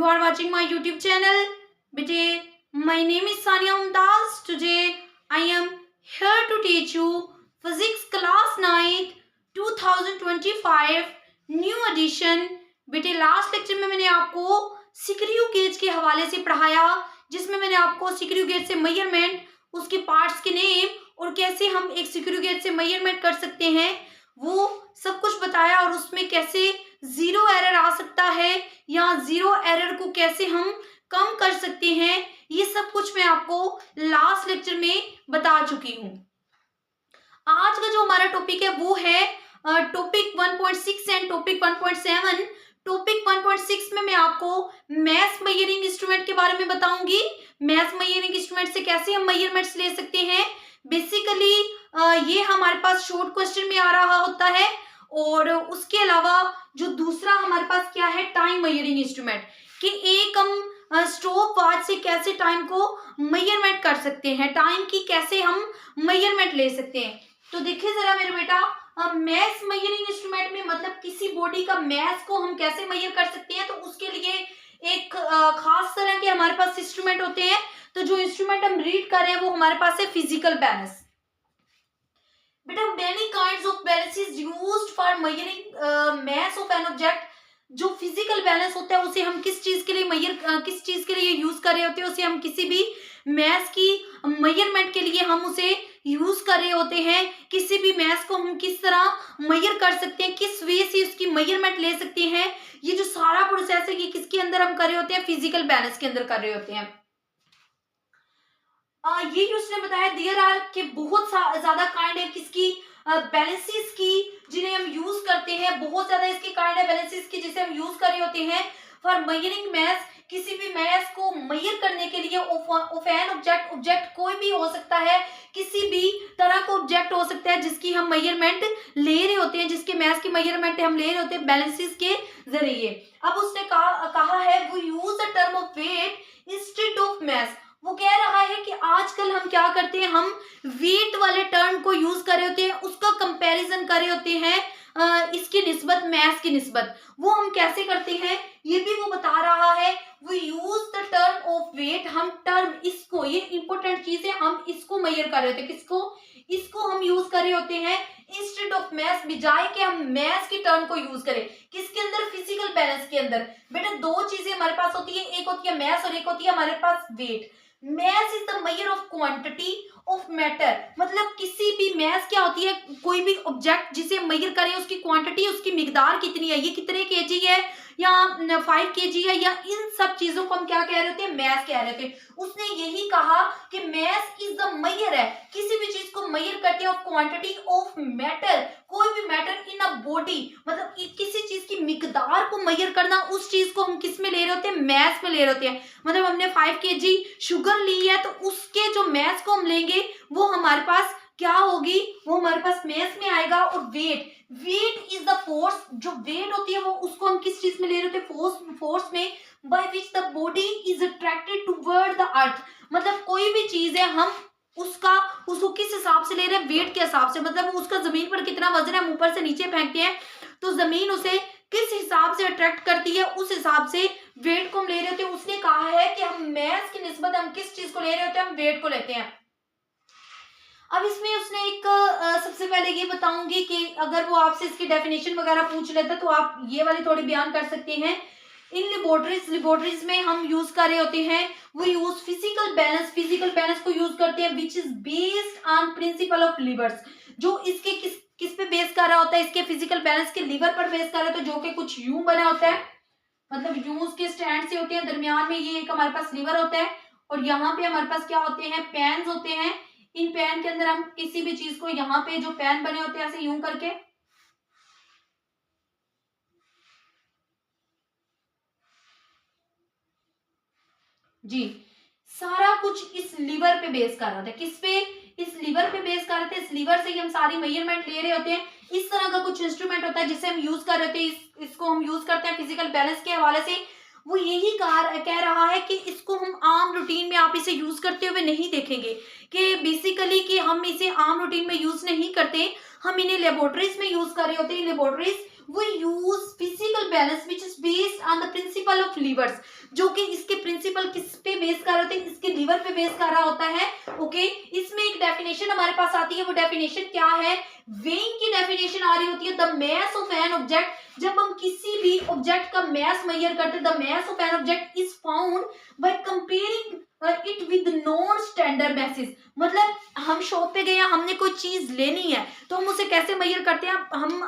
You are watching my YouTube channel. Bete, my name is Sania Mumtaz. Today I am here to teach you Physics Class 9 2025 new edition. बेटे last lecture में मैंने आपको सिक्रियू gauge के हवाले से पढ़ाया, जिसमें मैंने आपको सिक्रियू गेज से मेजरमेंट, उसके पार्ट्स के नेम और कैसे हम एक सिक्रियू गेज से मेजरमेंट कर सकते हैं वो सब कुछ बताया, और उसमें कैसे जीरो एरर आ सकता है या जीरो एरर को कैसे हम कम कर सकते हैं, ये सब कुछ मैं आपको लास्ट लेक्चर में बता चुकी हूँ। आज का जो हमारा टॉपिक है वो है टॉपिक 1.6 एंड टॉपिक 1.7। टॉपिक 1.6 में मैं आपको मैथ मेजरिंग इंस्ट्रूमेंट के बारे में बताऊंगी। मैथ मेजरिंग इंस्ट्रूमेंट से कैसे हम मेजरमेंट्स ले सकते हैं। बेसिकली ये हमारे पास शॉर्ट क्वेश्चन में आ रहा होता है, और उसके अलावा जो दूसरा हमारे पास क्या है, टाइम मेजरिंग इंस्ट्रूमेंट, कि एक हम स्टॉप वॉच से कैसे टाइम को मेजरमेंट कर सकते हैं, टाइम की कैसे हम मेजरमेंट ले सकते हैं। तो देखिए जरा मेरे बेटा, मैथ मेजरिंग इंस्ट्रूमेंट में मतलब किसी बॉडी का मैथ को हम कैसे मेजर कर सकते हैं, तो उसके लिए एक खास तरह के हमारे पास इंस्ट्रूमेंट होते हैं। तो जो इंस्ट्रूमेंट हम रीड कर रहे हैं वो हमारे पास है फिजिकल बैलेंस। बेटा many kinds of balance is used for measuring mass of an object. जो फिजिकल बैलेंस होता है उसे हम किस चीज के लिए किस चीज के लिए यूज कर रहे होते हैं, उसे हम किसी भी मैथ की मेजरमेंट के लिए हम उसे यूज कर रहे होते हैं। किसी भी मैथ को हम किस तरह मेजर कर सकते हैं, किस वे से उसकी मेजरमेंट ले सकते हैं, ये जो सारा प्रोसेस है ये किसके अंदर हम कर रहे होते हैं, फिजिकल बैलेंस के अंदर कर रहे होते हैं। ये उसने बताया देयर आर के बहुत ज्यादा काइंड है किसकी, बैलेंसेस की, जिन्हें हम यूज करते हैं। बहुत ज्यादा इसके काइंड है बैलेंसेस की जिसे हम यूज कर रहे होते हैं फॉर मेजरिंग मैथ। किसी भी मैथ को मेजर करने के लिए ऑफ एन ऑब्जेक्ट, ऑब्जेक्ट कोई भी हो सकता है, किसी भी तरह का ऑब्जेक्ट हो सकता है जिसकी हम मेजरमेंट ले रहे होते हैं, जिसके मैथ की मेजरमेंट हम ले रहे होते हैं बैलेंसेस के जरिए। अब उसने कहा है वो use the term of weight instead of math. वो कह रहा है कि आजकल हम क्या करते हैं, हम वेट वाले टर्म को यूज कर रहे होते हैं, उसका कंपैरिजन कर रहे होते हैं इसकी निस्बत मैथ की निस्बत। वो हम कैसे करते हैं ये भी वो बता रहा है। वो use the term of weight, हम टर्म इसको, ये इंपॉर्टेंट चीज है, हम इसको मेजर कर रहे होते हैं, किसको, इसको हम यूज कर रहे होते हैं इंस्टेड ऑफ मैथ, बजाय के हम मैथ की टर्म को यूज करें। किसके अंदर, फिजिकल बैलेंस के अंदर। बेटा दो चीजें हमारे पास होती है, एक होती है मैथ और एक होती है हमारे पास weight. Mass is the measure of quantity of matter. मतलब किसी भी मैथ क्या होती है, कोई भी ऑब्जेक्ट जिसे मेजर करें उसकी क्वांटिटी, उसकी मिकदार कितनी है, ये कितने केजी है या 5 केजी है, या इन सब चीजों को हम क्या कह रहे होते हैं, मैथ कह रहे थे। उसने यही कहा कि मैथ इज द मेजर है, किसी भी चीज को मेजर करते हैं ऑफ क्वांटिटी ऑफ मैटर। कोई भी मैटर इन अ बॉडी, मतलब किसी चीज की मिकदार को मेजर करना, उस चीज को हम किस में ले रहे होते हैं, मैथ में ले रहे होते हैं। मतलब हमने 5 केजी शुगर ली है, तो उसके जो मैथ को हम लेंगे वो हमारे पास क्या होगी, वो हमारे पास मैथ में आएगा। और weight, weight is the force, जो वेट होती है वो उसको हम किस चीज में ले रहे होते हैं, फोर्स में, by which the body is attracted toward the earth. मतलब कोई भी चीज है हम उसको किस हिसाब से ले रहे हैं, वेट के हिसाब से। मतलब उसका जमीन पर कितना वजन है, हम ऊपर से नीचे फेंकते हैं तो जमीन उसे किस हिसाब से अट्रैक्ट करती है, उस हिसाब से वेट को हम ले रहे होते हैं। उसने कहा है कि हम मैथ की निस्बत हम किस चीज को ले रहे होते हैं, हम वेट को लेते हैं। अब इसमें उसने एक सबसे पहले ये बताऊंगी कि अगर वो आपसे इसकी डेफिनेशन वगैरह पूछ लेता तो आप ये वाली थोड़ी बयान कर सकते हैं। इन लेबोरेटरीज में हम यूज कर रहे होते हैं, वो यूज फिजिकल बैलेंस को यूज करते हैं which is based on principle of levers. जो इसके किस पे बेस कर रहा होता है, इसके फिजिकल बैलेंस के लिवर पर बेस कर रहा होता है, जो कि कुछ यूं बना होता है, मतलब यूं उसके स्टैंड से होते हैं, दरमियान में ये एक हमारे पास लिवर होता है, और यहाँ पे हमारे पास क्या होते हैं, पैन्स होते हैं। इन पैन के अंदर हम किसी भी चीज को, यहाँ पे जो पैन बने होते हैं ऐसे यूं करके, जी सारा कुछ इस लीवर पे बेस कर रहा था। किस पे, इस लीवर पे बेस कर रहे थे। इस लीवर से ही हम सारी मेजरमेंट ले रहे होते हैं। इस तरह का कुछ इंस्ट्रूमेंट होता है जिसे हम यूज कर रहे होते हैं, इसको हम यूज करते हैं फिजिकल बैलेंस के हवाले से। वो यही कह रहा है कि इसको हम आम रूटीन में आप इसे यूज करते हुए नहीं देखेंगे, कि बेसिकली कि हम इसे आम रूटीन में यूज नहीं करते, हम इन्हें लेबोरेटरीज में यूज कर रहे होते हैं। लेबोरेटरीज वो use physical balance which is based on the principle of levers, जो कि इसके प्रिंसिपल किस पे बेस कर रहे होते हैं, इसके लीवर पे बेस कर रहा होता है। ओके, इसमें एक डेफिनेशन हमारे पास आती है, वो डेफिनेशन क्या है, वेइंग की डेफिनेशन आ रही होती है, the mass of an object. जब हम किसी भी ऑब्जेक्ट का मास मेजर करते हैं, the mass of an object is found by comparing it with non standard message. मतलब हम शॉप पे गए, हमने कोई चीज लेनी है, तो हम उसे कैसे मेजर करते हैं, हम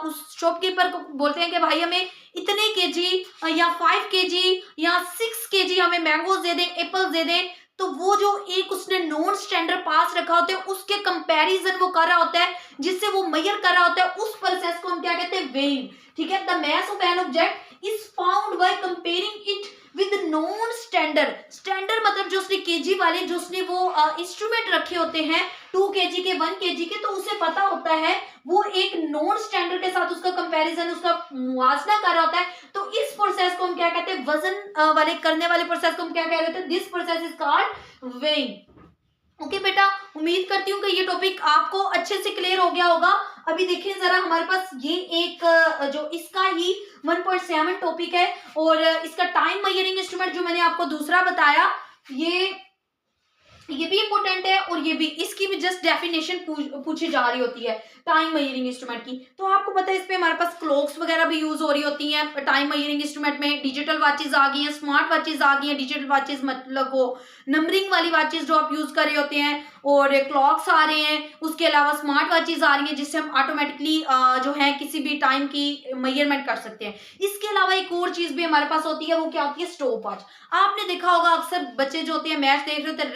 उस शॉपकीपर को बोलते हैं कि भाई हमें इतने केजी या 5 केजी या 6 केजी हमें मैंगोज दे दें, एप्पल्स दे दें। तो वो जो एक उसने नॉन स्टैंडर्ड पास रखा होता है, उसके कंपैरिजन वो कर रहा होता है, जिससे वो मेजर कर रहा होता है, उस प्रोसेस को हम क्या कहते हैं, वेइंग। ठीक है, the mass of an object is found by comparing it with non standard. Standard मतलब जो उसने केजी वाले, जो उसने वो इंस्ट्रूमेंट रखे होते हैं 2 केजी के, 1 केजी के, तो उसे पता होता है वो एक नॉन स्टैंडर्ड के साथ उसका कंपैरिजन, उसका मुआवजा कर रहा होता है। तो इस प्रोसेस को हम क्या कहते हैं, वजन वाले करने वाले प्रोसेस को हम क्या कहते हैं, this process is called weighing. Okay बेटा, उम्मीद करती हूँ कि ये टॉपिक आपको अच्छे से क्लियर हो गया होगा। अभी देखिए जरा, हमारे पास ये एक जो इसका ही 1.7 टॉपिक है, और इसका टाइम मेजरिंग इंस्ट्रूमेंट जो मैंने आपको दूसरा बताया, ये भी इंपॉर्टेंट है, और ये भी, इसकी भी जस्ट डेफिनेशन पूछी जा रही होती है टाइम मेजरिंग इंस्ट्रूमेंट की। तो आपको पता है इस पे हमारे पास क्लॉक्स वगैरह भी यूज हो रही होती हैं टाइम मेजरिंग इंस्ट्रूमेंट में। डिजिटल वॉचेस आ गई हैं, स्मार्ट वॉचेस आ गई हैं। डिजिटल वॉचेस मतलब वो नंबरिंग वाली वॉचेस जो आप यूज कर रहे होते हैं, और क्लॉक्स आ रहे हैं। उसके अलावा स्मार्ट वॉचेस आ रही हैं, जिससे हम ऑटोमेटिकली जो है किसी भी टाइम की मेजरमेंट कर सकते हैं। इसके अलावा एक और चीज भी हमारे पास होती है, वो क्या होती है, स्टॉप वॉच। आपने देखा होगा अक्सर बच्चे जो होते हैं मैच देख रहे होते हैं,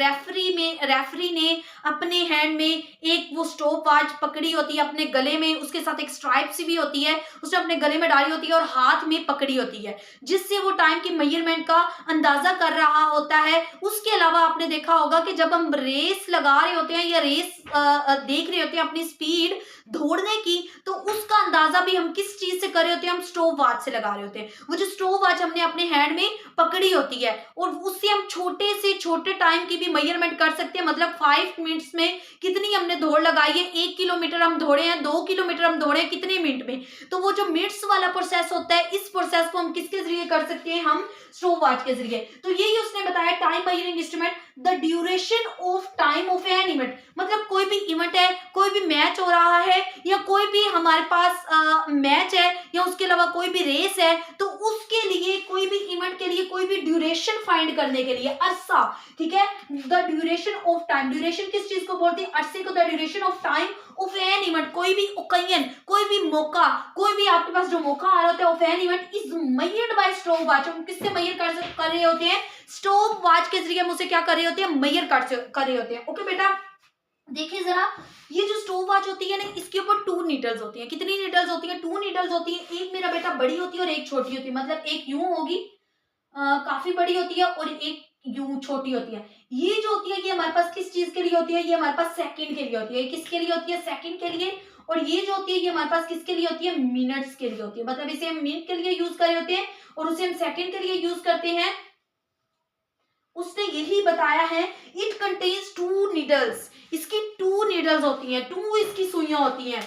रेफरी ने अपने हैंड में एक वो स्टॉप वॉच पकड़ी होती है अपने गले में, उसके साथ एक स्ट्राइप सी भी होती है, उसने अपने गले में डाली होती है और हाथ में पकड़ी होती है, जिससे वो टाइम की मेजरमेंट का अंदाजा कर रहा होता है। उसके अलावा आपने देखा होगा कि जब हम रेस लगा रहे होते हैं या रेस देख रहे होते हैं अपनी स्पीड दौड़ने की, तो उसका अंदाजा भी हम किस चीज से कर रहे होते हैं, हम स्टॉप वॉच से लगा रहे होते हैं। वो जो स्टॉप वॉच हमने अपने हैंड में पकड़ी होती है, और उससे हम छोटे से छोटे टाइम की भी मेजरमेंट कर सकते हैं। मतलब 5 मिनट्स में कितनी हमने दौड़ लगाई है, 1 किलोमीटर हम दौड़े हैं, 2 किलोमीटर हम दौड़े हैं, कितने मिनट में। तो वो जो मिनट्स वाला प्रोसेस होता है, इस प्रोसेस को हम किसके जरिए कर सकते हैं, हम स्टॉप वॉच के जरिए। तो यही उसने बताया time measuring instrument, the duration of time of an event. मतलब कोई भी इवेंट है, कोई भी मैच हो रहा है, या कोई भी हमारे पास मैच है, या उसके अलावा कोई भी रेस है, तो उसके लिए कोई भी इवेंट के लिए कोई भी ड्यूरेशन फाइंड करने के लिए अरसा, ठीक है, the duration of time. Duration किस चीज को बोलते हैं, अरसे को, the duration of time of an event. कोई भी ओकेजन, कोई भी मौका, कोई भी आपके पास जो मौका आ रहा होता है, of an event is measured by stop watch. हम किससे मेजर कर रहे होते हैं, स्टॉप वॉच के जरिए हम उसे क्या कर रहे होते हैं, मेजर कर रहे होते हैं। ओके बेटा, देखिए जरा, ये जो स्टॉप वॉच होती है ना, इसके ऊपर 2 नीडल्स होती हैं। कितनी नीडल्स होती हैं, 2 नीडल्स होती हैं। एक मेरा बेटा बड़ी होती है और एक छोटी होती है। मतलब एक यूं होगी, काफी बड़ी होती है, और एक यूं छोटी होती है। ये जो होती है, ये हमारे पास किस चीज के लिए होती है, ये हमारे पास सेकंड के लिए होती है। किसके लिए होती है, सेकंड के लिए। और ये जो होती है, ये हमारे पास किसके लिए होती है, मिनट्स के लिए होती है। मतलब इसे हम मिनट के लिए यूज कर रहे होते हैं, और उसे हम सेकंड के लिए यूज करते हैं। उसने यही बताया है, इट कंटेन्स 2 नीडल्स। इसकी 2 नीडल्स होती हैं, 2 इसकी सुइयां होती हैं,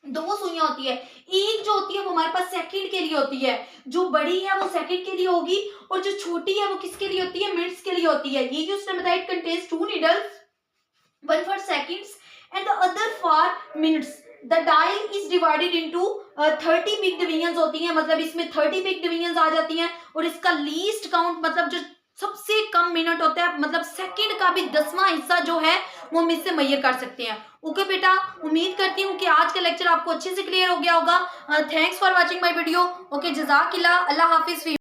2 सुइयां होती है। एक जो होती है वो हमारे पास सेकंड के लिए होती है, जो बड़ी है वो सेकंड के लिए होगी, और जो छोटी है वो किसके लिए होती है, मिनट्स के लिए होती है। ये जो उसने बताया, it contains 2 needles, one for seconds and the other for minutes. The dial is divided into 30 big divisions होती हैं। मतलब इसमें 30 big divisions आ जाती हैं, और इसका लीस्ट काउंट मतलब जो सबसे कम मिनट होता है, मतलब सेकंड का भी 10वां हिस्सा जो है वो हम इससे मेजर कर सकते हैं। ओके बेटा, उम्मीद करती हूँ कि आज का लेक्चर आपको अच्छे से क्लियर हो गया होगा। Thanks for watching my video. Okay, जज़ाकिल्लाह, अल्लाह हाफिज।